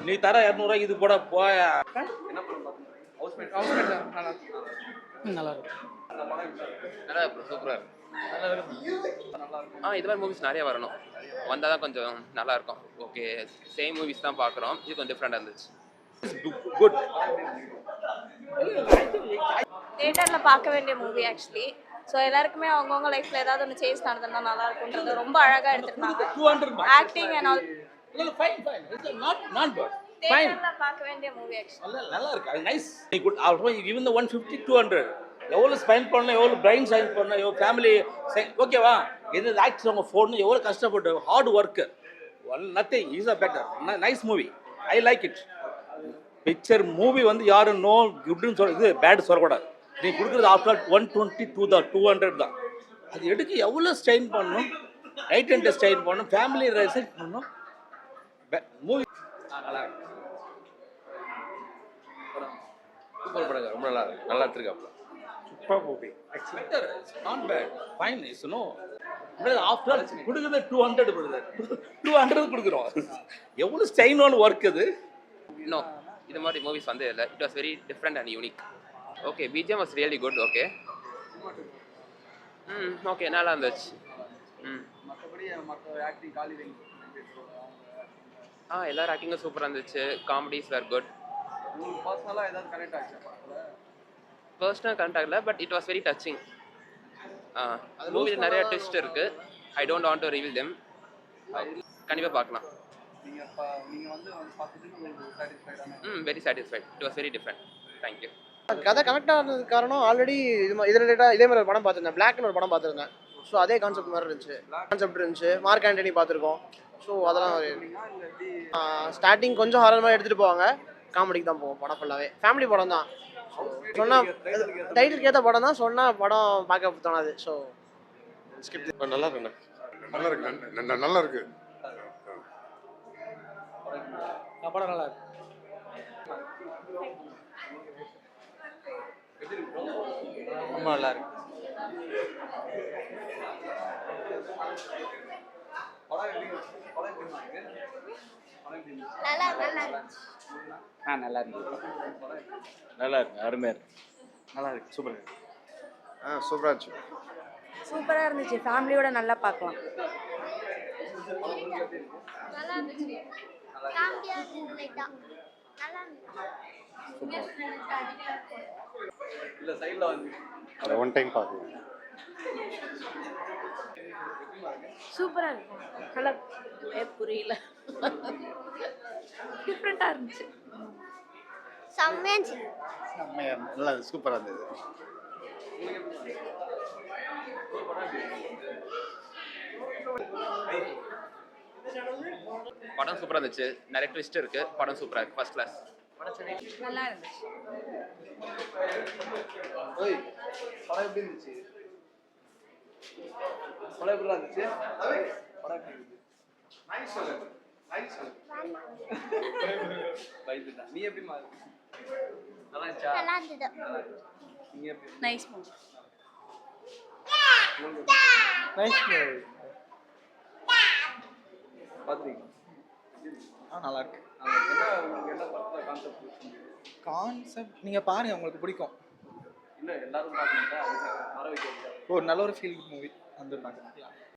நீ தர 200 இது போட போய. என்ன படம் பாத்தீங்க? ஹவுஸ்மேட் நல்லா இருக்கு. நல்லா இருக்கு ப்ரோ, சூப்பரா இருக்கு. நல்லா இருக்கு. இது மாதிரி மூவிஸ் நிறைய வரணும். வந்தால் தான் கொஞ்சம் நல்லா இருக்கும். ஓகே, சேம் மூவிஸ் தான் பார்க்குறோம், இது கொஞ்சம் டிஃப்ரெண்டாக இருந்துச்சு. குட். தியேட்டர்ல பார்க்க வேண்டிய மூவி ஆக்சுவலி. ஸோ எல்லாருக்குமே அவங்கவுங்க லைஃப்ல ஏதாவது ஒன்று சேஞ்ச் நடந்ததுன்னா நல்லா இருக்கும்ன்றது ரொம்ப அழகா எடுத்திருந்தாங்க. 200 ஆக்டிங் அண்ட் ஆல். இல்ல fine fine. It's not bad. Fine. தியேட்டர்ல பார்க்க வேண்டிய மூவி ஆக்சுவலி. நல்லா இருக்கு. அது நைஸ். நீ குட். Also even the 150 200. எவ்வளவு ஸ்பெண்ட் பண்ணணும், எவ்வளவு பிரைன் சைன் பண்ணணும், எவ்வளவு ஃபேமிலி ஓகேவா? எந்த ஆக்டர் அவங்க ஃபோன் எவ்வளவு கஷ்டப்பட்டு hard work. Nothing is a better. Nice movie. I like it. Picture movie வந்து யாரும் நோ குட்னு சொல்ல, இது பேட் சொல்லக்கூடாது. நீ கொடுக்குறது ஆஃப்டர் 122 தான், 200 தான். அது எடுக்க எவ்வளோ ஸ்ட்ரெயின் பண்ணணும், நைட் அண்ட் ஸ்ட்ரெயின் பண்ணணும், ஃபேமிலி ரெசெக்ட் பண்ணணும். மூவி நல்லா இருக்கு. சூப்பர் படம், ரொம்ப நல்லா இருக்கு. நல்லா எடுத்துருக்காப்ல. Super movie. Better. Not bad. Fine. Is no. After கொடுக்குறது 200 கொடுக்குது. 200 கொடுக்குறோம். எவ்வளோ ஸ்ட்ரெயினான ஒர்க் அது. நோ, இது மாதிரி மூவிஸ் வந்து இல்லை. It was very different and unique. Okay, BGM was really good. Okay, okay, நல்லா இருந்துச்சு. மற்றபடி மற்ற ஆக்டிங் காலிவிங் எல்லாரும் ஆக்டிங்கும் சூப்பராக இருந்துச்சு. Comedies were good. உங்களுக்கு பர்சனலாக ஏதாவது கனெக்ட் ஆச்சு படத்தில்? பர்சனல் கனெக்ட் ஆகல, but it was very touching. மூவியில் நிறைய ட்விஸ்ட் இருக்குது. I don't want to reveal them. கண்டிப்பாக பார்க்கலாம். நீங்கள் வந்து பார்த்துட்டு உங்களுக்கு சாட்டிஸ்ஃபைடான? Very satisfied. It was very different. Thank you. கதை கனெக்ட் ஆனதுக்கு காரணம் ஆல்ரெடி இது ரிலேட்டாக இதே மாதிரி ஒரு படம் பார்த்துருந்தேன். பிளாக்னு ஒரு படம் பார்த்துருந்தேன். ஸோ அதே கான்செப்ட் மாதிரி இருந்துச்சு. கான்செப்ட் இருந்துச்சு. மார்க் ஆண்டனி பார்த்துருக்கோம். ஸோ அதெல்லாம் ஸ்டார்டிங் கொஞ்சம் ஹாரர் மாதிரி எடுத்துகிட்டு போவாங்க. காமெடிக்கு தான் போவோம் படம் ஃபுல்லாகவே. ஃபேமிலி படம் தான். சொன்னால் டைட்டிலுக்கு ஏற்ற படம் தான். சொன்னால் படம் பார்க்க தோணாது. ஸோ ஸ்கிரிப்ட் நல்லா இருக்குண்ணா. நல்லா இருக்கு. நல்லா இருக்கு. படம் நல்லா இருக்கு. ரொம்ப நல்லா இருக்கு. நல்லா இருக்கு. நல்லா இருக்கு. அருமையாக இருக்கு. நல்லா இருக்கு. சூப்பர் இருக்கு. சூப்பராக இருந்துச்சு. சூப்பராக இருந்துச்சு. ஃபேமிலியோட நல்லா பார்க்கலாம். நல்லா இருந்துச்சு. காமெடியா இருந்துச்சு. லைட்டா நல்லா இருந்துச்சு. இல்ல சைடுல வந்து அதை ஒன் டைம் பார்க்கலாம். சூப்பராக இருக்கும். நல்லா புரியல. டிஃப்ரெண்ட்டாக இருந்துச்சு. செம்மையா நல்லா சூப்பராக இருந்தது. படம் சூப்பராக இருந்துச்சு. நிறைய ட்விஸ்ட் இருக்கு. படம் சூப்பராக இருக்கு. First class. நல்லா இருந்துச்சு. படம் எப்படி இருந்துச்சு? படம் எப்படி இருந்துச்சு? படம் எப்படி இருந்துச்சு? நீ எப்படி மாதிரி நல்லா இருந்துச்சா? நல்லா இருந்தது. நீங்க எப்படி? Nice movie. Nice movie. பாத்தீங்க? நல்லா இருக்கு. உங்களுக்கு என்ன படத்துல கான்செப்ட் நீங்கள் பாருங்கள், உங்களுக்கு பிடிக்கும். இல்ல எல்லாரும் பாத்தீங்கன்னா வர வைக்க ஒரு நல்ல ஒரு ஃபீல் மூவி வந்துருந்தாங்க.